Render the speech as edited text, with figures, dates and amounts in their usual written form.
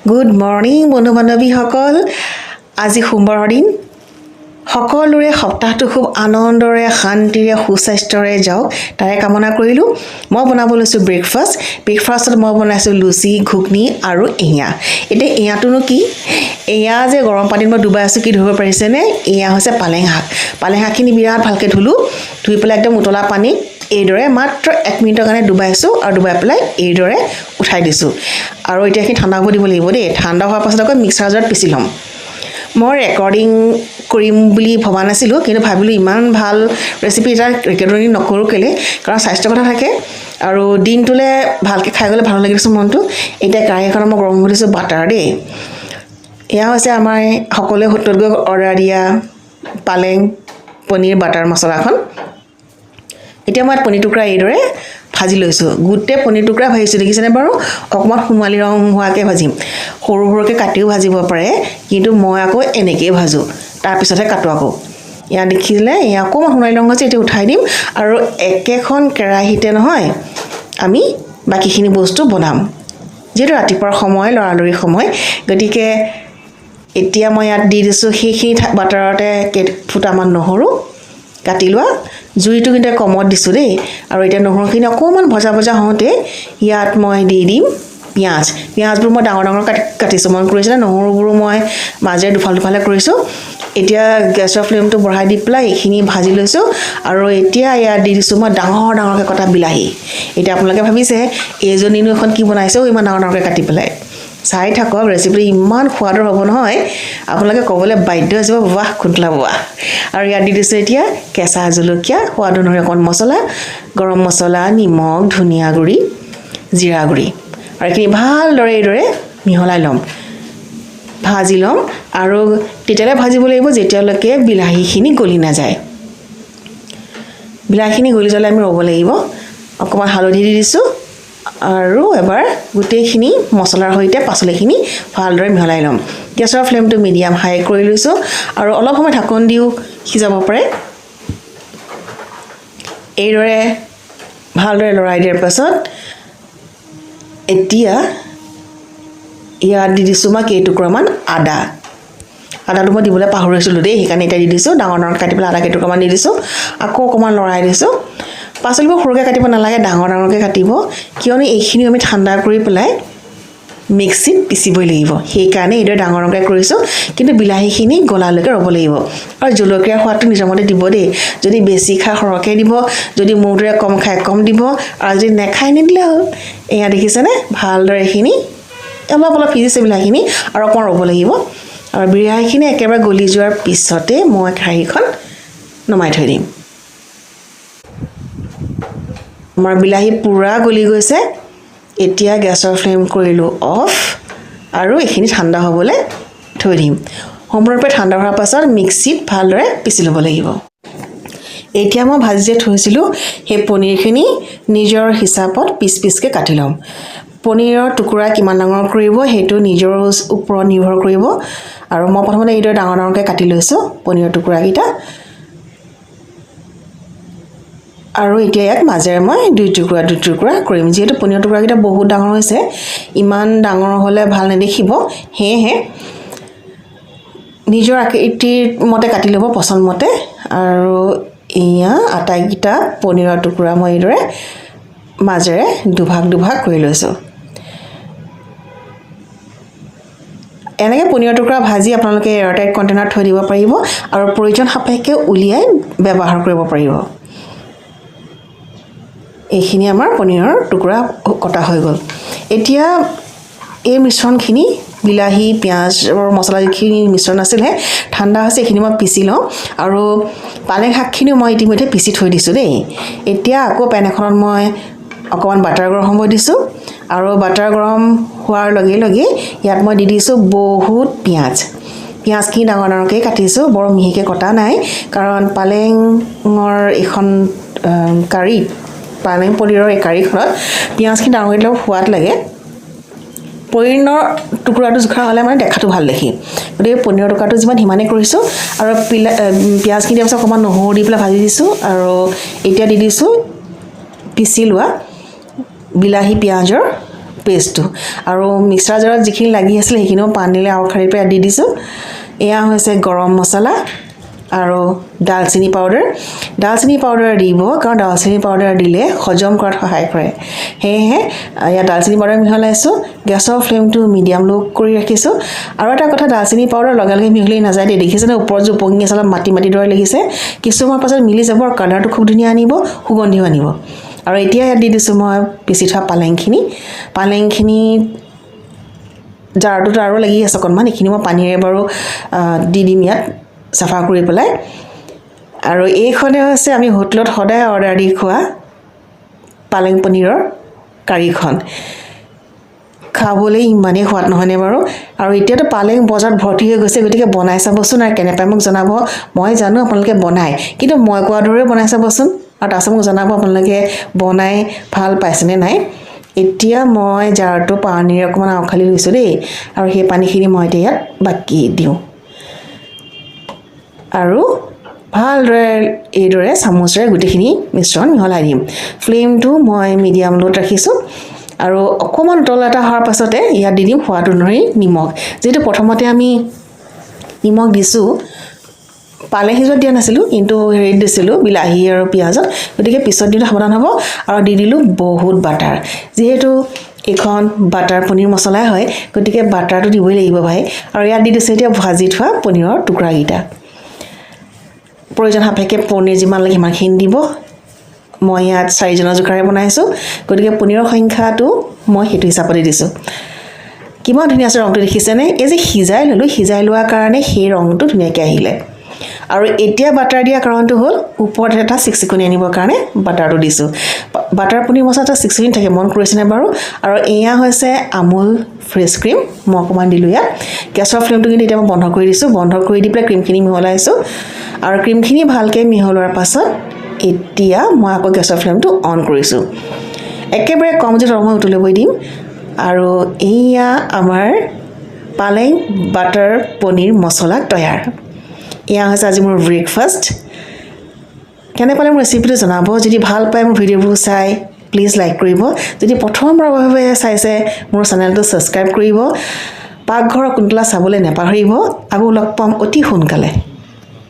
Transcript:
good morning বন্ধু বান্ধৱীসকল আজি সোমবাৰৰ দিন সকলোৰে সপ্তাহটো খুব আনন্দৰে শান্তিৰে সুস্বাস্থ্যৰে যাওক তাৰে কামনা কৰিলোঁ মই বনাব লৈছোঁ ব্ৰেকফাষ্টত মই বনাইছোঁ লুচি ঘুগনি আৰু এয়া এতিয়া এয়াটোনো কি এয়া যে গৰম পানীত মই ডুবাই আছোঁ কি ধৰিব পাৰিছেনে এয়া হৈছে পালেং শাকখিনি বিৰাট ভালকৈ ধুই পেলাই একদম উতলা পানীত এইদৰে মাত্ৰ 1 মিনিটৰ কাৰণে ডুবাইছোঁ আৰু ডুবাই পেলাই এইদৰে উঠাই দিছোঁ আৰু এতিয়া এইখিনি ঠাণ্ডা হ'ব দিব লাগিব দেই ঠাণ্ডা হোৱাৰ পাছত আকৌ মিক্সাৰ জাৰত পিচি ল'ম মই ৰেকৰ্ডিং কৰিম বুলি ভবা নাছিলোঁ কিন্তু ভাবিলোঁ ইমান ভাল ৰেচিপি এটা ৰেকৰ্ডিং নকৰোঁ কেলে কাৰণ স্বাস্থ্যৰ কথা থাকে আৰু দিনটোলৈ ভালকৈ খাই গ'লে ভাল লাগি দিছোঁ মনটো এতিয়া কেৰাহী এখনত মই গৰম কৰি দিছোঁ বাটাৰ দেই এয়া হৈছে আমাৰ সকলোৱে হোটেলত গৈ অৰ্ডাৰ দিয়া পালেং পনীৰ বাটাৰ মছলাখন এতিয়া মই পনীৰ টুকুৰা এইদৰে ভাজি লৈছোঁ গোটেই পনীৰ টুকুৰা ভাজিছোঁ দেখিছেনে বাৰু অকণমান সোণালী ৰং হোৱাকৈ ভাজিম সৰু সৰুকৈ কাটিও ভাজিব পাৰে কিন্তু মই আকৌ এনেকৈয়ে ভাজোঁ তাৰপিছতহে কাটো আকৌ এয়া দেখিলে এয়া অকণমান সোণালী ৰং হৈছে এতিয়া উঠাই দিম আৰু একেখন কেৰাহীতে নহয় আমি বাকীখিনি বস্তু বনাম যিহেতু ৰাতিপুৱাৰ সময় লৰালৰি সময় গতিকে এতিয়া মই ইয়াত দি দিছোঁ সেইখিনি বাটাৰতে ফুটামান নহৰু কাটি লোৱা জুইটো কিন্তু কমত দিছোঁ দেই আৰু এতিয়া নহৰুখিনি অকণমান ভজা হওঁতে ইয়াত মই দি দিম পিঁয়াজবোৰ মই ডাঙৰ কাটিছোঁ মন কৰিছিলে নহৰুবোৰো মই মাজেৰে দুফালে কৰিছোঁ এতিয়া গেছৰ ফ্লেমটো বঢ়াই দি পেলাই এইখিনি ভাজি লৈছোঁ আৰু এতিয়া ইয়াত দি দিছোঁ মই ডাঙৰকৈ কটা বিলাহী এতিয়া আপোনালোকে ভাবিছে এইজনীনো এখন কি বনাইছে ইমান ডাঙৰকৈ কাটি পেলাই চাই থাকক ৰেচিপিটো ইমান সোৱাদৰ হ'ব নহয় আপোনালোকে ক'বলৈ বাধ্য হৈ যাব বাহ কুন্তলা বাহ আৰু ইয়াত দি দিছোঁ এতিয়া কেঁচা জলকীয়া সোৱাদ অনুসৰি অকণ মছলা গৰম মছলা নিমখ ধনিয়া গুড়ি জিৰা গুড়ি আৰু এইখিনি ভালদৰে এইদৰে মিহলাই ল'ম ভাজি ল'ম আৰু তেতিয়ালৈ ভাজিব লাগিব যেতিয়ালৈকে বিলাহীখিনি গলি নাযায় বিলাহীখিনি গলি যালে আমি ৰ'ব লাগিব অকণমান হালধি দি দিছোঁ আৰু এবাৰ গোটেইখিনি মছলাৰ সৈতে পাচলিখিনি ভালদৰে মিহলাই ল'ম গেছৰ ফ্লেমটো মিডিয়াম হাই কৰি লৈছোঁ আৰু অলপ সময় ঢাকন দিও সিজাব পাৰে এইদৰে ভালদৰে লৰাই দিয়াৰ পাছত এতিয়া ইয়াত দি দিছোঁ মই কেইটুকুৰামান আদাটো মই দিবলৈ পাহৰিছিলোঁ দেই সেইকাৰণে এতিয়া দি দিছোঁ ডাঙৰ কাটি পেলাই আদা কেইটুকুৰামান দি দিছোঁ আকৌ অকণমান লৰাই দিছোঁ পাচলিবোৰ সৰুকৈ কাটিব নালাগে ডাঙৰকৈ কাটিব কিয়নো এইখিনি আমি ঠাণ্ডা কৰি পেলাই মিক্সিত পিচিবই লাগিব সেইকাৰণে এইদৰে ডাঙৰকৈ কৰিছোঁ কিন্তু বিলাহীখিনি গলালৈকে ৰ'ব লাগিব আৰু জলকীয়াৰ সোৱাদটো নিজৰ মতে দিব দেই যদি বেছি খাই সৰহকৈ দিব যদি মোৰ দৰে কম খাই কম দিব আৰু যদি নেখাই নিদিলে হ'ল এয়া দেখিছেনে ভালদৰে এইখিনি অলপ সিজিছে বিলাহীখিনি আৰু অকণমান ৰ'ব লাগিব আৰু বিলাহীখিনি একেবাৰে গলি যোৱাৰ পিছতে মই কেৰাহীখন নমাই থৈ দিম আমাৰ বিলাহী পূৰা গলি গৈছে এতিয়া গেছৰ ফ্লেম কৰিলোঁ অফ আৰু এইখিনি ঠাণ্ডা হ'বলৈ থৈ দিম সম্পূৰ্ণৰূপে ঠাণ্ডা হোৱাৰ পাছত মিক্সিত ভালদৰে পিচি ল'ব লাগিব এতিয়া মই ভাজি যে থৈছিলোঁ সেই পনীৰখিনি নিজৰ হিচাপত পিচকৈ কাটি ল'ম পনীৰৰ টুকুৰা কিমান ডাঙৰ কৰিব সেইটো নিজৰ ওপৰত নিৰ্ভৰ কৰিব আৰু মই প্ৰথমতে এইদৰে ডাঙৰকৈ কাটি লৈছোঁ পনীৰৰ টুকুৰাকেইটা আৰু এতিয়া ইয়াক মাজেৰে মই দুই টুকুৰা কৰিম যিহেতু পনীৰৰ টুকুৰাকেইটা বহুত ডাঙৰ হৈছে ইমান ডাঙৰ হ'লে ভাল নেদেখিব সেয়েহে নিজৰ আকৃতিৰ মতে কাটি ল'ব পচন্দ মতে আৰু এয়া আটাইকেইটা পনীৰৰ টুকুৰা মই এইদৰে মাজেৰে দুভাগ কৰি লৈছোঁ এনেকৈ পনীৰৰ টুকুৰা ভাজি আপোনালোকে এয়াৰটাইট কণ্টেইনাৰত থৈ দিব পাৰিব আৰু প্ৰয়োজন সাপেক্ষে উলিয়াই ব্যৱহাৰ কৰিব পাৰিব এইখিনি আমাৰ পনীৰৰ টুকুৰা কটা হৈ গ'ল এতিয়া এই মিশ্ৰণখিনি বিলাহী পিঁয়াজৰ মছলা যিখিনি মিশ্ৰণ আছিলে ঠাণ্ডা হৈছে এইখিনি মই পিচি লওঁ আৰু পালেং শাকখিনিও মই ইতিমধ্যে পিচি থৈ দিছোঁ দেই এতিয়া আকৌ পেন এখনত মই অকণমান বাটাৰ গৰম হ'ব দিছোঁ আৰু বাটাৰ গৰম হোৱাৰ লগে লগে ইয়াত মই দি দিছোঁ বহুত পিঁয়াজখিনি ডাঙৰকৈ কাটিছোঁ বৰ মিহিকৈ কটা নাই কাৰণ পালেঙৰ এইখন কাৰীত পালেং পনীৰৰ এই কাৰীখনত পিঁয়াজখিনি ডাঙৰকৈ দিলেও সোৱাদ লাগে পনীৰৰ টুকুৰাটো জোখা হ'লে মানে দেখাটো ভাল দেখি গতিকে পনীৰৰ টুকুৰাটো যিমান সিমানেই কৰিছোঁ আৰু পিঁয়াজখিনি দিয়াৰ পাছত অকণমান নহৰু দি পেলাই ভাজি দিছোঁ আৰু এতিয়া দি দিছোঁ পিচি লোৱা বিলাহী পিঁয়াজৰ পেষ্টটো আৰু মিক্সাৰ জাৰত যিখিনি লাগি আছিল সেইখিনিও পানীলে আওখাৰি পৰা দি দিছোঁ এয়া হৈছে গৰম মছলা আৰু দালচিনি পাউডাৰ দিব কাৰণ দালচিনি পাউডাৰ দিলে হজম কৰাত সহায় কৰে হেহে ইয়া দালচিনি পাউডাৰ মিহলাইছো গেছৰ ফ্লেমটো মিডিয়াম লো কৰি ৰাখিছো আৰু এটা কথা দালচিনি পাউডাৰ লগালগে মিহলি নাযায় দেখিছে না ওপৰত যে পঙি আছে মাটি দৰে লাগিছে কিছুমান পাছত মিলি যাব আৰু কালাৰটো খুব ধুনীয়া আনিব সুগন্ধিও আনিব আৰু এতিয়া ইয়াত দি দিছোঁ মই পিচি থোৱা পালেংখিনি জাৰটোত আৰু লাগি আছে অকণমান এইখিনি মই পানীৰে বাৰু দি দিম ইয়াত চাফা কৰি পেলাই আৰু এইখনে হৈছে আমি হোটেলত সদায় অৰ্ডাৰ দি খোৱা পালেং পনীৰৰ কাৰীখন খাবলৈ ইমানেই সোৱাদ নহয়নে বাৰু আৰু এতিয়াতো পালেং বজাৰত ভৰ্তি হৈ গৈছে গতিকে বনাই চাবচোন আৰু কেনেকৈ মোক জনাব মই জানো আপোনালোকে বনাই কিন্তু মই কোৱা দৰে বনাই চাবচোন আৰু তাৰপিছত মোক জনাব আপোনালোকে বনাই ভাল পাইছেনে নাই এতিয়া মই জাৰটো পানীৰ অকণমান আওখালি লৈছোঁ দেই আৰু সেই পানীখিনি মই এতিয়া ইয়াত বাকি দিওঁ আৰু ভালদৰে এইদৰে চামুচেৰে গোটেইখিনি মিশ্ৰণ মিহলাই দিম ফ্লেমটো মই মিডিয়াম লোত ৰাখিছোঁ আৰু অকণমান উতল এটা হোৱাৰ পাছতে ইয়াত দি দিম সোৱাদ অনুসৰি নিমখ যিহেতু প্ৰথমতে আমি নিমখ দিছোঁ পালেং সিজোৱাত দিয়া নাছিলোঁ কিন্তু হেৰিত দিছিলোঁ বিলাহী আৰু পিঁয়াজত গতিকে পিছত দিলে সাৱধান হ'ব আৰু দি দিলোঁ বহুত বাটাৰ যিহেতু এইখন বাটাৰ পনীৰ মছলাই হয় গতিকে বাটাৰটো দিবই লাগিব ভাই আৰু ইয়াত দি দিছোঁ এতিয়া ভাজি থোৱা পনীৰৰ টুকুৰাকেইটা প্ৰয়োজন সাপেক্ষে পনীৰ যিমান লাগে সিমানখিনি দিব মই ইয়াত 4 জনৰ জোখাৰে বনাইছোঁ গতিকে পনীৰৰ সংখ্যাটো মই সেইটো হিচাপতে দিছোঁ কিমান ধুনীয়া আছে ৰংটো দেখিছেনে এই যে সিজাই লোৱাৰ কাৰণে সেই ৰংটো ধুনীয়াকৈ আহিলে আৰু এতিয়া বাটাৰ দিয়া কাৰণটো হ'ল ওপৰত এটা চিকচিকনি আনিবৰ কাৰণে বাটাৰটো দিছোঁ বাটাৰ পনীৰ মছলাটো চিকচিকনি থাকে মন কৰিছেনে বাৰু আৰু এয়া হৈছে আমুল ফ্ৰেছ ক্ৰীম মই অকণমান দিলোঁ ইয়াত গেছৰ ফ্লেমটো কিন্তু এতিয়া মই বন্ধ কৰি দিছোঁ বন্ধ কৰি দি পেলাই ক্ৰীমখিনি মিহলাইছোঁ আৰু ক্ৰীমখিনি ভালকৈ মিহলোৱাৰ পাছত এতিয়া মই আকৌ গেছৰ ফ্লেমটো অন কৰিছোঁ একেবাৰে কম জুইত মই উতলিবলৈ দিম আৰু এয়া আমাৰ পালেং বাটাৰ পনীৰ মছলা তৈয়াৰ এয়া হৈছে আজি মোৰ ব্ৰেকফাষ্ট কেনে পালে মোৰ ৰেচিপিটো জনাব যদি ভাল পায় মোৰ ভিডিঅ'বোৰ চাই প্লিজ লাইক কৰিব যদি প্ৰথমবাৰৰ বাবে চাইছে মোৰ চেনেলটো ছাবস্ক্ৰাইব কৰিব পাকঘৰৰ কুন্তলা চাবলৈ নাপাহৰিব আকৌ লগ পাম অতি সোনকালে